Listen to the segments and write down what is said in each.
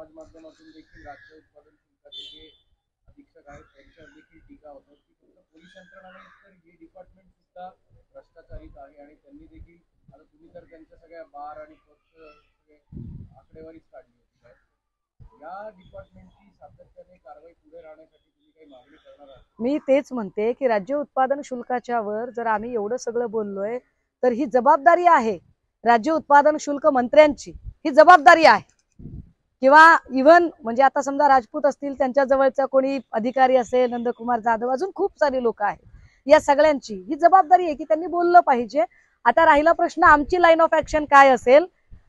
समाज माध्यमातून देखील राज्य उत्पादन शुल्काचे जे अधीक्षक आहेत त्यांच्यावर देखील टीका होतात की फक्त पोलीस यंत्रणा नाही तर हे डिपार्टमेंट सुद्धा भ्रष्टाचारित आहे आणि त्यांनी देखील आता तुम्ही तर त्यांच्या सगळ्या बार आणि आकडेवारीच काढली होती. या डिपार्टमेंटची सातत्याने कारवाई पुढे राहण्यासाठी तुम्ही काही मागणी करणार आहात? मी तेच म्हणते की राज्य उत्पादन शुल्काच्या वर जर आम्ही एवढं सगळं बोललोय तर ही जबाबदारी आहे राज्य उत्पादन शुल्क मंत्र्यांची, ही जबाबदारी आहे. किंवा इव्हन म्हणजे आता समजा राजपूत असतील त्यांच्या जवळचा कोणी अधिकारी असेल, नंदकुमार जाधव, अजून खूप सारे लोक आहेत, या सगळ्यांची ही जबाबदारी आहे की त्यांनी बोललं पाहिजे. आता राहिला प्रश्न आमची लाईन ऑफ ऍक्शन काय असेल,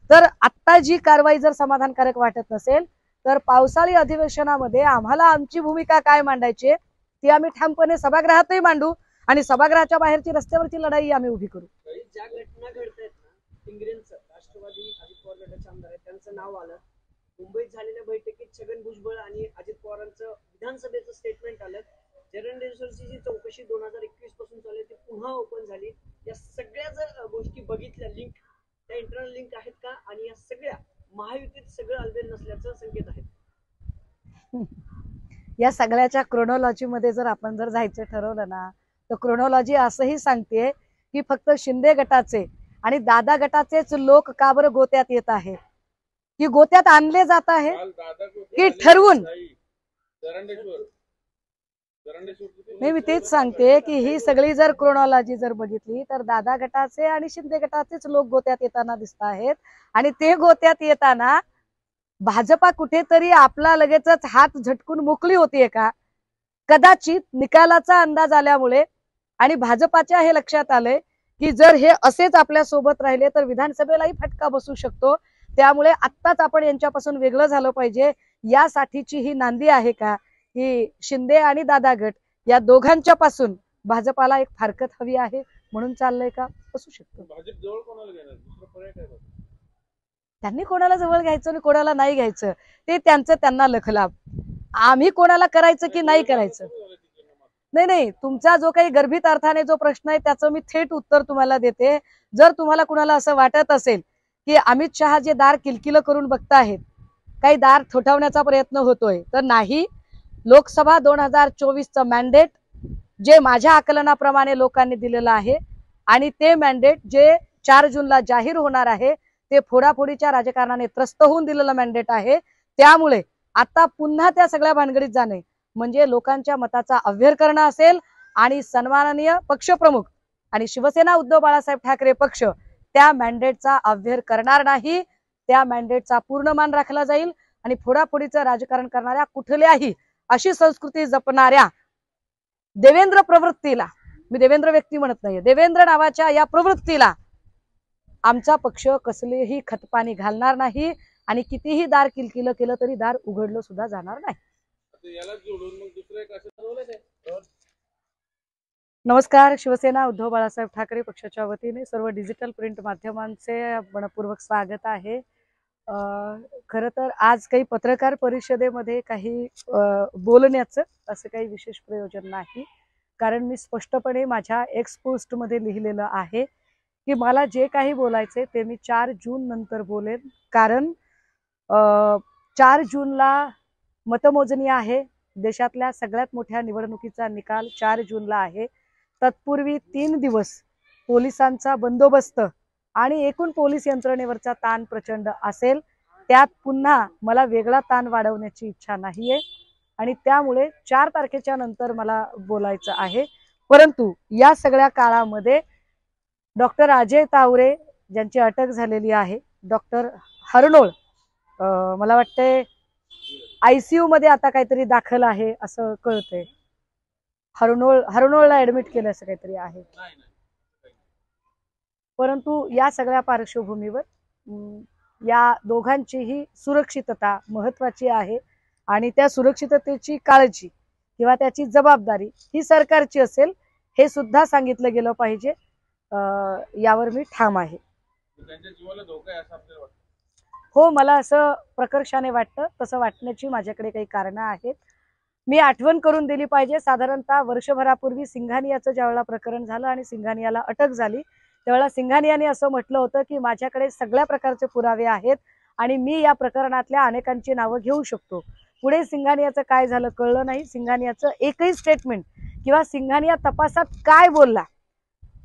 तर आता जी कारवाई जर समाधानकारक वाटत नसेल तर पावसाळी अधिवेशनामध्ये आम्हाला आमची भूमिका काय मांडायची ती आम्ही ठामपणे सभागृहातही मांडू आणि सभागृहाच्या बाहेरची रस्त्यावरची लढाई आम्ही उभी करू. ज्या घटना घडतायत ना, इंग्रजचं राष्ट्रवादी अजित पवार गटाचे आमदार आहेत त्यांचं नाव आलं, मुंबईत झालेल्या बैठकीत छगन भुजबळ आणि अजित पवारांचं विधानसभेचं स्टेटमेंट आलं, जरंडेश्वरची जी चौकशी 2021 पासून चालू आहे ती पुन्हा ओपन झाली. या सगळ्या जर गोष्टी बघितल्या, लिंक त्या इंटरनल लिंक आहेत का, आणि या सगळ्या महायुतीत सगळं अलबेल नसल्याचं संकेत आहेत. या सगळ्याच्या क्रोनॉलॉजी मध्ये जर आपण जर जायचं ठरवलं ना तर क्रोनॉलॉजी असंही सांगते की फक्त शिंदे गटाचे आणि दादा गटाचेच लोक का बरं गोत्यात येत आहेत, की गोत्यात आणले जात आहे की ठरवून. नाही, मी तेच सांगते की ही सगळी जर क्रोनॉलॉजी जर बघितली तर दादा गटाचे आणि शिंदे गटाचेच लोक गोत्यात येताना दिसत आहेत. आणि ते गोत्यात येताना भाजपा कुठेतरी आपला लगेचच हात झटकून मोकळी होतीये का? कदाचित निकालाचा अंदाज आल्यामुळे आणि भाजपाच्या हे लक्षात आलंय की जर हे असेच आपल्या सोबत राहिले तर विधानसभेलाही फटका बसू शकतो, त्यामुळे आत्ताच आपण यांच्यापासून वेगळं झालं पाहिजे. यासाठीची ही नांदी आहे का की शिंदे आणि दादा गट या दोघांच्या पासून भाजपाला एक फारकत हवी आहे म्हणून चाललंय का? असू शकतो. भाजप जवळ कोणाला घेणार, दुसरा पर्याय काय? त्यांनी कोणाला जवळ घ्यायचं आणि कोणाला नाही घ्यायचं ते त्यांचं त्यांना लखलाभ. आम्ही कोणाला करायचं की नाही करायचं, नाही, तुमचा जो काही गर्भित अर्थाने जो प्रश्न आहे त्याचं मी थेट उत्तर तुम्हाला देते. जर तुम्हाला कुणाला असं वाटत असेल की अमित शहा जे दार किलकिल करून बघताहेत, काही दार थोठवण्याचा प्रयत्न होतोय, तर नाही. लोकसभा 2024चं मॅन्डेट जे माझ्या आकलनाप्रमाणे लोकांनी दिलेलं आहे आणि ते मॅन्डेट जे 4 जूनला जाहीर होणार आहे ते फोडाफोडीच्या राजकारणाने त्रस्त होऊन दिलेलं मॅन्डेट आहे. त्यामुळे आता पुन्हा त्या सगळ्या भानगडीत जाणे म्हणजे लोकांच्या मताचा अव्हेर करणं असेल. आणि सन्माननीय पक्षप्रमुख आणि शिवसेना उद्धव बाळासाहेब ठाकरे पक्ष त्या मॅन्डेटचा अव्हेर करणार नाही. त्या मॅन्डेटचा पूर्ण मान राखला जाईल आणि फोडाफोडीचं राजकारण करणाऱ्या कुठल्याही अशी संस्कृती जपणाऱ्या देवेंद्र प्रवृत्तीला, मी देवेंद्र व्यक्ती म्हणत नाहीये, देवेंद्र नावाच्या या प्रवृत्तीला आमचा पक्ष कसलेही खतपाणी घालणार नाही आणि कितीही दार किलकिल केलं तरी दार उघडलं सुद्धा जाणार नाही. नमस्कार. शिवसेना उद्धव बाळासाहेब ठाकरे पक्षाच्या वतीने सर्व डिजिटल प्रिंट माध्यमांचे मनपूर्वक स्वागत आहे. खरं तर आज काही पत्रकार परिषदेमध्ये काही बोलण्याचं असं काही विशेष प्रयोजन नाही, कारण मी स्पष्टपणे माझ्या एक्स पोस्टमध्ये लिहिलेलं आहे की मला जे काही बोलायचे ते मी 4 जून नंतर बोलेन. कारण 4 जूनला मतमोजणी आहे. देशातल्या सगळ्यात मोठ्या निवडणुकीचा निकाल 4 जूनला आहे. तत्पूर्वी 3 दिवस पोलिसांचा बंदोबस्त आणि एकूण पोलीस यंत्रणेवरचा ताण प्रचंड असेल. त्यात पुन्हा मला वेगळा ताण वाढवण्याची इच्छा नाहीये आणि त्यामुळे 4 तारखेच्या नंतर मला बोलायचं आहे. परंतु या सगळ्या काळामध्ये डॉक्टर अजय तावरे ज्यांची अटक झालेली आहे, डॉक्टर हरनोळ मला वाटतंय ICU मध्ये आता काहीतरी दाखल आहे असं कळतंय. हरनोळला ऍडमिट केलं असं काहीतरी आहे. परंतु या सगळ्या पार्श्वभूमीवर या दोघांचीही सुरक्षितता महत्वाची आहे आणि त्या सुरक्षिततेची काळजी किंवा त्याची जबाबदारी ही सरकारची असेल हे सुद्धा सांगितलं गेलं पाहिजे. यावर मी ठाम आहे. हो, मला असं प्रकर्षाने वाटतं. तसं वाटण्याची माझ्याकडे काही कारणं आहेत. मी आठवण करून दिली पाहिजे. साधारणतः वर्षभरापूर्वी सिंघानियाचं ज्यावेळेला प्रकरण झालं आणि सिंघानियाला अटक झाली त्यावेळेला सिंघानियाने असं म्हटलं होतं की माझ्याकडे सगळ्या प्रकारचे पुरावे आहेत आणि मी या प्रकरणातल्या अनेकांची नावं घेऊ शकतो. पुढे सिंघानियाचं काय झालं कळलं नाही. सिंघानियाचं एकही स्टेटमेंट किंवा सिंघानिया तपासात काय बोलला,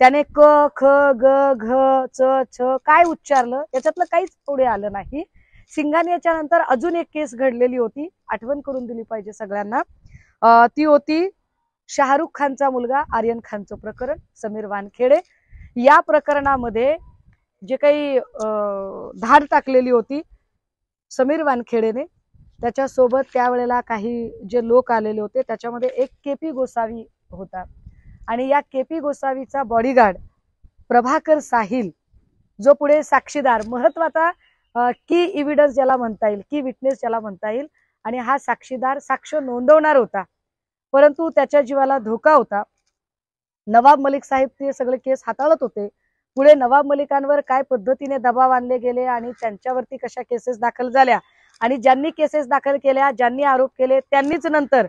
त्याने क ख ग घ च छ काय उच्चारलं त्याच्यातलं काहीच पुढे आलं नाही. सिंघानियाच्या नंतर अजून एक केस घडलेली होती, आठवण करून दिली पाहिजे सगळ्यांना. ती होती शाहरुख खानचा मुलगा आर्यन खानचं प्रकरण, समीर वानखेडे. या प्रकरणामध्ये जे काही धाड टाकलेली होती समीर वानखेडेने, त्याच्यासोबत त्यावेळेला काही जे लोक आलेले होते त्याच्यामध्ये एक केपी गोसावी होता आणि या केपी गोसावीचा बॉडीगार्ड प्रभाकर साहिल, जो पुढे साक्षीदार महत्वाचा की इव्हिडन्स ज्याला म्हणता येईल, की विटनेस ज्याला म्हणता येईल, आणि हा साक्षीदार साक्ष नोंदवणार होता, परंतु त्याच्या जीवाला धोका होता. नवाब मलिक साहेब ते सगळे केस हाताळत होते. पुढे नवाब मलिकांवर काय पद्धतीने दबाव आणले गेले आणि त्यांच्यावरती कशा केसेस दाखल झाल्या आणि ज्यांनी केसेस दाखल केल्या, ज्यांनी आरोप केले, त्यांनीच नंतर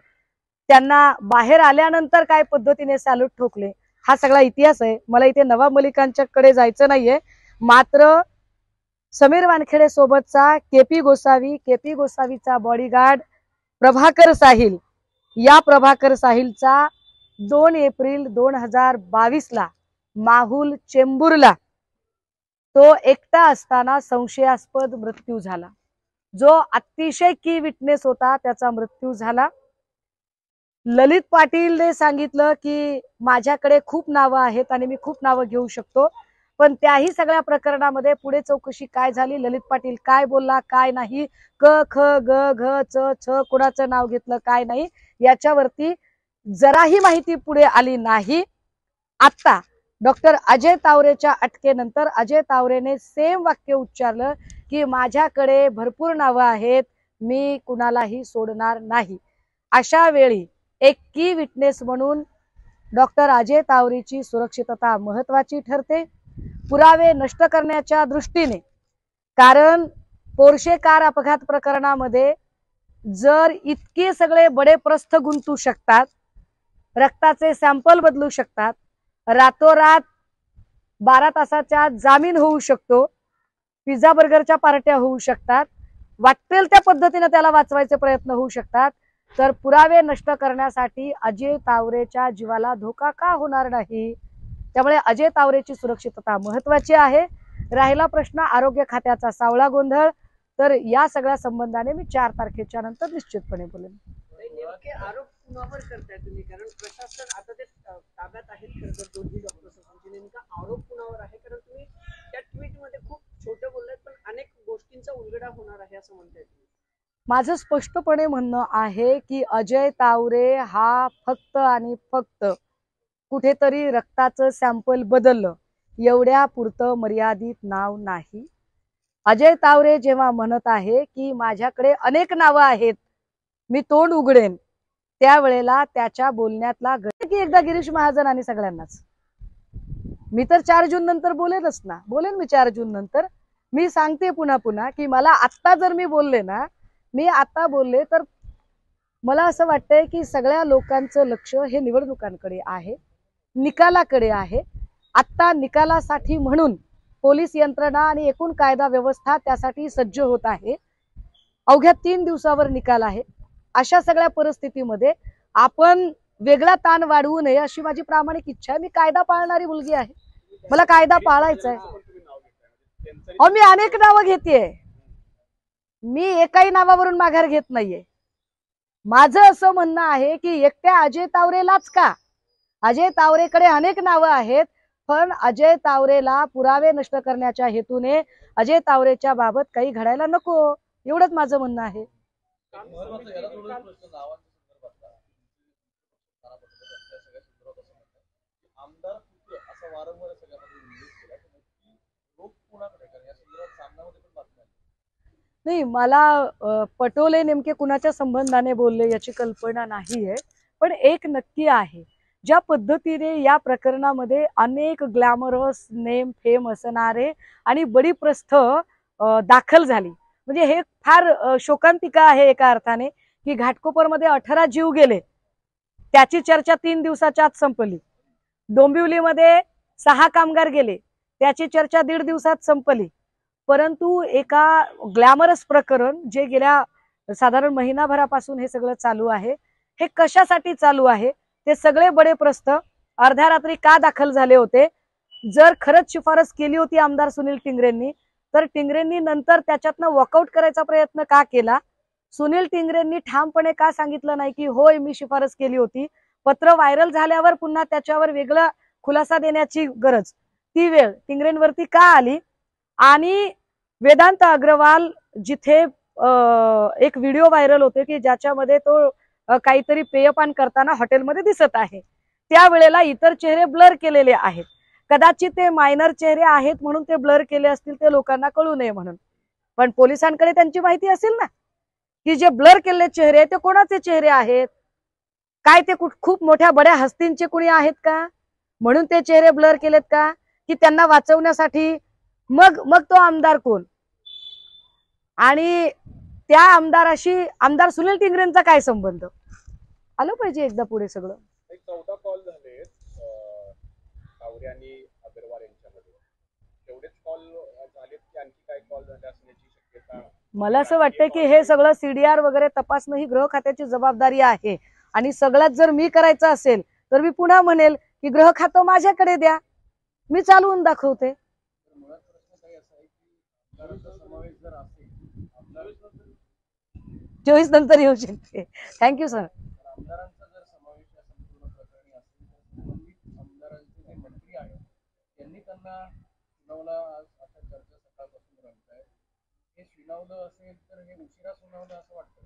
त्यांना बाहेर आल्यानंतर काय पद्धतीने सॅल्यूट ठोकले, हा सगळा इतिहास आहे. मला इथे नवाब मलिकांच्याकडे जायचं नाहीये. मात्र समीर वानखेडे सोबतचा केपी गोसावीचा बॉडीगार्ड प्रभाकर साहिल, या प्रभाकर साहिलचा 2 एप्रिल 2022 माहुल चेंबूरला तो एकटा असताना संशयास्पद मृत्यू झाला. जो अतिशय की विटनेस होता त्याचा मृत्यू झाला. ललित पाटीलने सांगितलं की माझ्याकडे खूप नावं आहेत आणि मी खूप नावं घेऊ शकतो, पण त्याही सगळ्या प्रकरणामध्ये पुढे चौकशी काय झाली, ललित पाटील काय बोलला काय नाही, क ख ग घ च छ कोणाचं नाव घेतलं काय नाही, याच्यावरती जराही माहिती पुढे आली नाही. आता डॉक्टर अजय तावरेच्या अटकेनंतर अजय तावरेने सेम वाक्य उच्चारलं की माझ्याकडे भरपूर नावं आहेत, मी कुणालाही सोडणार नाही. अशा वेळी एक की विटनेस म्हणून डॉक्टर अजय तावरेची सुरक्षितता महत्वाची ठरते पुरावे नष्ट करण्याच्या दृष्टीने. कारण पोर्शे कार अपघात प्रकरणामध्ये जर इतके सगळे बडे प्रस्थ गुंतू शकतात, रक्ताचे सॅम्पल बदलू शकतात, रातोरात 12 तासाच्या जामीन होऊ शकतो, पिझ्झा बर्गरच्या पार्ट्या होऊ शकतात, वाटेल त्या पद्धतीने त्याला वाचवायचे प्रयत्न होऊ शकतात, तर पुरावे नष्ट करण्यासाठी अजय तावरेच्या जीवाला धोका का होणार नाही. त्यामुळे अजय तावरेची सुरक्षितता महत्वाची आहे. राहिला प्रश्न आरोग्य खात्याचा सावळा गोंधळ, तर या सगळ्या संबंधाने मी 4 तारखेच्या नंतर निश्चितपणे बोलेन. नेमके आरोप कुणावर करताय तुम्ही? कारण प्रशासन आता ते ताब्यात आहेत खरं तर दोन्ही डॉक्टर्स, नेमका आरोप कुणावर आहे? कारण तुम्ही त्या ट्विट मध्ये खूप छोटं बोललात, पण अनेक गोष्टींचा उलगडा होणार आहे असं म्हणताय तुम्ही. माझं स्पष्टपणे म्हणणं आहे की अजय तावरे हा फक्त आणि फक्त कुठेतरी रक्ताचं सॅम्पल बदललं एवढ्या पुरतं मर्यादित नाव नाही. अजय तावरे जेव्हा म्हणत आहे की माझ्याकडे अनेक नावं आहेत, मी तोंड उघडेन, त्यावेळेला त्याच्या बोलण्यातला की एकदा गिरीश महाजन आणि सगळ्यांनाच मी तर 4 जून नंतर बोलेनच ना, बोलेन मी 4 जून नंतर. मी सांगते पुन्हा की मला आत्ता जर मी बोलले ना, मी आता बोलले तर मला असं वाटतंय की सगळ्या लोकांचं लक्ष हे निवडणुकांकडे आहे, निकालाकडे आहे. आत्ता निकालासाठी म्हणून पोलीस यंत्रणा आणि एकूण कायदा व्यवस्था त्यासाठी सज्ज होत आहे. अवघ्या 3 दिवसावर निकाल आहे. अशा सगळ्या परिस्थितीमध्ये आपण वेगळा ताण वाढवू नये अशी माझी प्रामाणिक इच्छा आहे. मी कायदा पाळणारी मुलगी आहे, मला कायदा पाळायचा आहे. अहो मी अनेक नावं घेतेय, मी एकाही नावावरून माघार घेत नाहीये. माझं असं म्हणणं आहे की एकट्या अजय तावरेलाच का, अजय तावरेकडे अनेक नावं आहेत, पण अजय तावरेला पुरावे नष्ट करण्याच्या हेतूने अजय तावरेच्या बाबत काही घडायला नको, एवढंच माझं म्हणणं आहे. नाही, मला पटोले नेमके कुणाच्या संबंधाने बोलले याची कल्पना नाहीये, पण एक नक्की आहे, ज्या पद्धतीने या प्रकरणामध्ये अनेक ग्लॅमरस नेम फेम असणारे आणि बडी प्रस्थ दाखल झाली, म्हणजे हे फार शोकांतिका आहे एका अर्थाने की घाटकोपरमध्ये 18 जीव गेले, त्याची चर्चा 3 दिवसाच्या आत संपली. डोंबिवलीमध्ये 6 कामगार गेले, त्याची चर्चा 1.5 दिवसात संपली. परंतु एका ग्लॅमरस प्रकरण जे गेल्या साधारण महिनाभरापासून हे सगळं चालू आहे, हे कशासाठी चालू आहे ते सगळे बडे प्रश्न अर्ध्या रात्री का दाखल झाले होते. जर खरंच शिफारस केली होती आमदार सुनील टिंगरेंनी, तर टिंगरेंनी नंतर त्याच्यातनं वॉकआउट करायचा प्रयत्न का केला. सुनील टिंगरेंनी ठामपणे का सांगितलं नाही की होय मी शिफारस केली होती. पत्र व्हायरल झाल्यावर पुन्हा त्याच्यावर वेगळा खुलासा देण्याची गरज, ती वेळ टिंगरेंवरती का आली. आणि वेदांत अग्रवाल जिथे एक व्हिडिओ व्हायरल होते की ज्याच्यामध्ये तो काहीतरी पेयपान करताना हॉटेलमध्ये दिसत आहे, त्यावेळेला इतर चेहरे ब्लर केलेले आहेत. कदाचित ते मायनर चेहरे आहेत म्हणून ते ब्लर केले असतील, ते लोकांना कळू नये म्हणून. पण पोलिसांकडे त्यांची माहिती असेल ना की जे ब्लर केलेले चेहरे ते कोणाचे चेहरे आहेत, काय ते खूप मोठ्या बड्या हस्तींचे कुणी आहेत का, म्हणून ते चेहरे ब्लर केलेत का, की त्यांना वाचवण्यासाठी. मग तो आमदार कोण, आणि त्या आमदाराशी आमदार सुनील टिंगरेंचा काय संबंध, आलं पाहिजे एकदा पुढे सगळं. 14 कॉल झाले तावरे आणि अग्रवाल यांच्यामध्ये, तेवढेच कॉल झालेत की आणखी काय कॉल झाले असण्याची शक्यता. मला असं वाटतं की हे सगळं सीडीआर वगैरे तपासणं ही गृह खात्याची जबाबदारी आहे. आणि सगळ्यात जर मी करायचं असेल तर मी पुन्हा म्हणेल की गृह खातं माझ्याकडे द्या, मी चालवून दाखवते. मुळात प्रश्न काही असा आहे की आमदारांचा समावेश जर असेल, आमदार 24 नंतर येऊ शकते. Thank you sir. आमदारांचा जर समावेश या संपूर्ण प्रकरणी असेल तर संबंधित आमदारांचे जे मंत्री आहेत त्यांनी त्यांना सुनावला. अशा चर्चा सकाळपासून रंगत आहे. हे सुनावलं असेल तर हे उशिरा सुनावलं असं वाटतं.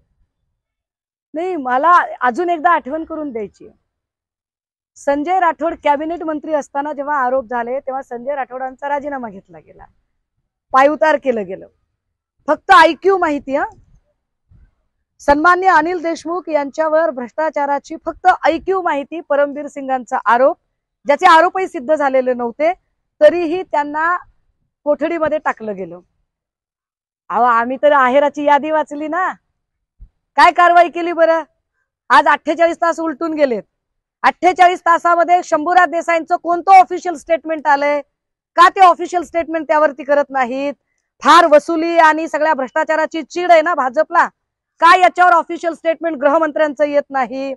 नाही, मला अजून एकदा आठवण करून द्यायची. संजय राठोड कॅबिनेट मंत्री असताना जेव्हा आरोप झाले तेव्हा संजय राठोडांचा राजीनामा घेतला गेला, पायउतार केलं गेलं. फक्त IQ माहिती. सन्मान्य अनिल देशमुख यांच्यावर भ्रष्टाचाराची फक्त IQ माहिती. परमबीर सिंगांचा आरोप, ज्याचे आरोपही सिद्ध झालेले नव्हते, तरीही त्यांना कोठडीमध्ये टाकलं गेलं. अहो, आम्ही तर आहेराची यादी वाचली ना, काय कारवाई केली बरं. आज 48 तास उलटून गेलेत. 48 तासामध्ये शंभूराज देसाईंचं कोणतं ऑफिशियल स्टेटमेंट आलंय का, ते ऑफिशियल स्टेटमेंट त्यावरती करत नाहीत. फार वसुली आणि सगळ्या भ्रष्टाचाराची चीड आहे ना भाजपला, का याच्यावर ऑफिशियल स्टेटमेंट गृहमंत्र्यांचं येत नाही.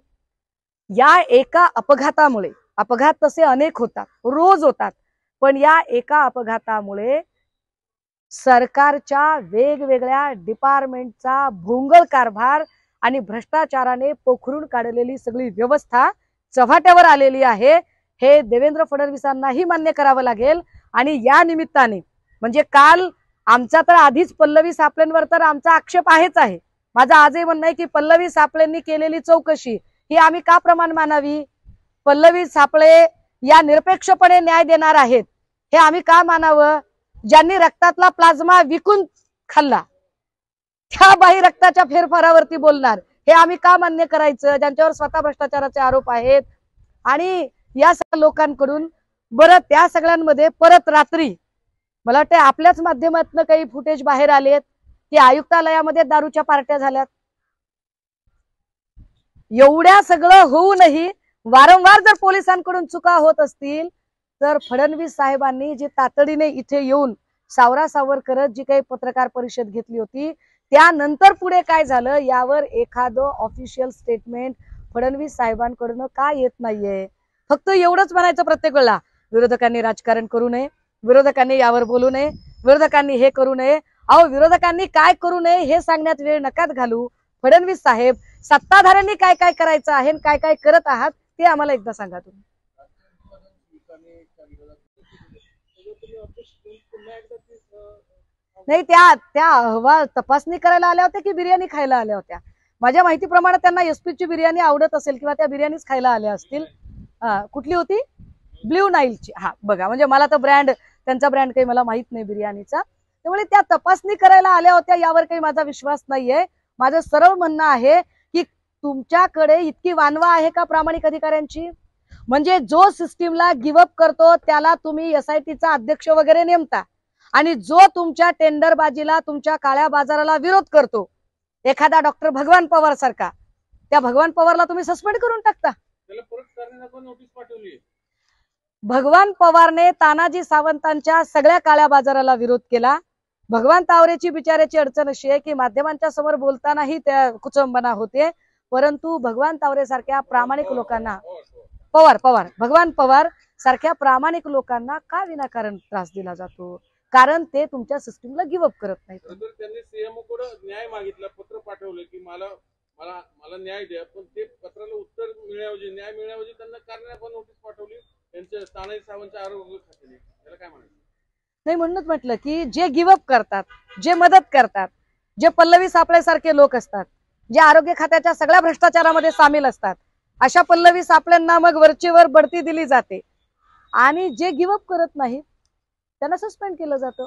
या एका अपघातामुळे, अपघात तसे अनेक होतात, रोज होतात, पण या एका अपघातामुळे सरकारच्या वेगवेगळ्या डिपार्टमेंटचा भोंगळ कारभार आणि भ्रष्टाचाराने पोखरून काढलेली सगळी व्यवस्था चव्हाट्यावर आलेली आहे. हे देवेंद्र फडणवीसांनाही मान्य करावं लागेल. आणि या निमित्ताने म्हणजे काल आमचा तर आधीच पल्लवी सापळेंवर तर आमचा आक्षेप आहेच आहे. माझं आजही म्हणणं आहे की पल्लवी सापळेंनी केलेली चौकशी ही आम्ही का प्रमाण मानावी. पल्लवी सापळे या निरपेक्षपणे न्याय देणार आहेत हे आम्ही का मानावं. ज्यांनी रक्तातला प्लाझ्मा विकून खाल्ला त्या बाई रक्ताच्या फेरफारावरती बोलणार हे आम्ही का मान्य करायचं, ज्यांच्यावर स्वतः भ्रष्टाचाराचे आरोप आहेत. आणि या सगळ्या लोकांकडून बरं त्या सगळ्यांमध्ये परत रात्री मला वाटतं आपल्याच माध्यमातून काही फुटेज बाहेर आलेत की आयुक्तालयामध्ये दारूच्या पार्ट्या झाल्यात. एवढ्या सगळं होऊनही वारंवार जर पोलिसांकडून चुका होत असतील तर फडणवीस साहेबांनी जी तातडीने इथे येऊन सावरासावर करत जी काही पत्रकार परिषद घेतली होती, त्यानंतर पुढे काय झालं यावर एखादं ऑफिशियल स्टेटमेंट फडणवीस साहेबांकडून का येत नाहीये. फक्त एवढंच म्हणायचं प्रत्येक वेळेला, विरोधकांनी राजकारण करू नये, विरोधकांनी यावर बोलू नये, विरोधकांनी हे करू नये. अहो, विरोधकांनी काय करू नये हे सांगण्यात वेळ नकात घालू. फडणवीस साहेब, सत्ताधाऱ्यांनी काय काय करायचं आहे, काय काय करत आहात ते आम्हाला एकदा सांगा तुम्ही. नाही, त्या अहवाल तपासणी करायला आल्या होत्या की बिर्याणी खायला आल्या होत्या. माझ्या माहितीप्रमाणे त्यांना एसपीची बिर्याणी आवडत असेल किंवा त्या बिर्याणीच खायला आल्या असतील. कुठली होती, ब्ल्यू नाईलची. हा बघा, म्हणजे मला तर ब्रँड, त्यांचा ब्रँड काही मला माहित नाही बिर्याणीचा. त्यामुळे त्या तपासणी करायला आल्या होत्या यावर काही माझा विश्वास नाहीये. माझं सरळ म्हणणं आहे की तुमच्याकडे इतकी वानवा आहे का प्रामाणिक अधिकाऱ्यांची, म्हणजे जो सिस्टीमला गिव्हअप करतो त्याला तुम्ही SITचा अध्यक्ष वगैरे नेमता, आणि जो तुमच्या टेंडरबाजीला, तुमच्या काळ्या बाजाराला विरोध करतो, एखादा डॉक्टर भगवान पवार सारखा, त्या भगवान पवारला तुम्ही सस्पेंड करून टाकता. नोटीस पाठवली. भगवान पवारने तानाजी सावंतांच्या सगळ्या काळ्या बाजाराला विरोध केला. भगवान तावरेची बिचाऱ्याची अडचण अशी आहे की माध्यमांच्या समोर बोलतानाही त्या कुचंबना होते, परंतु भगवान तावरे सारख्या प्रामाणिक लोकांना, पवार भगवान पवार सारख्या प्रामाणिक लोकांना का विनाकारण त्रास दिला जातो? कारण ते तुमच्या सिस्टीमला गिव्ह अप करत नाहीत. खरंतर त्यांनी सीएमओ कडे न्याय मागितला, पत्र पाठवलं की मला मला मला न्याय द्या, पण ते पत्राला उत्तर मिळण्याऐवजी, न्याय मिळण्याऐवजी त्यांना कारणे पण नोटीस पाठवली त्यांच्या तानाजी सावंतच्या आरोग्य खात्याने. त्याला काय म्हणायचं? नाही, म्हणूनच म्हटलं की जे गिव्ह अप करतात, जे मदत करतात, जे पल्लवी सापळेसारखे लोक असतात, जे आरोग्य खात्याच्या सगळ्या भ्रष्टाचारामध्ये सामील असतात, अशा पल्लवी सापळ्यांना मग वरचीवर बढती दिली जाते आणि जे गिव्ह अप करत नाहीत त्यांना सस्पेंड केलं जातं.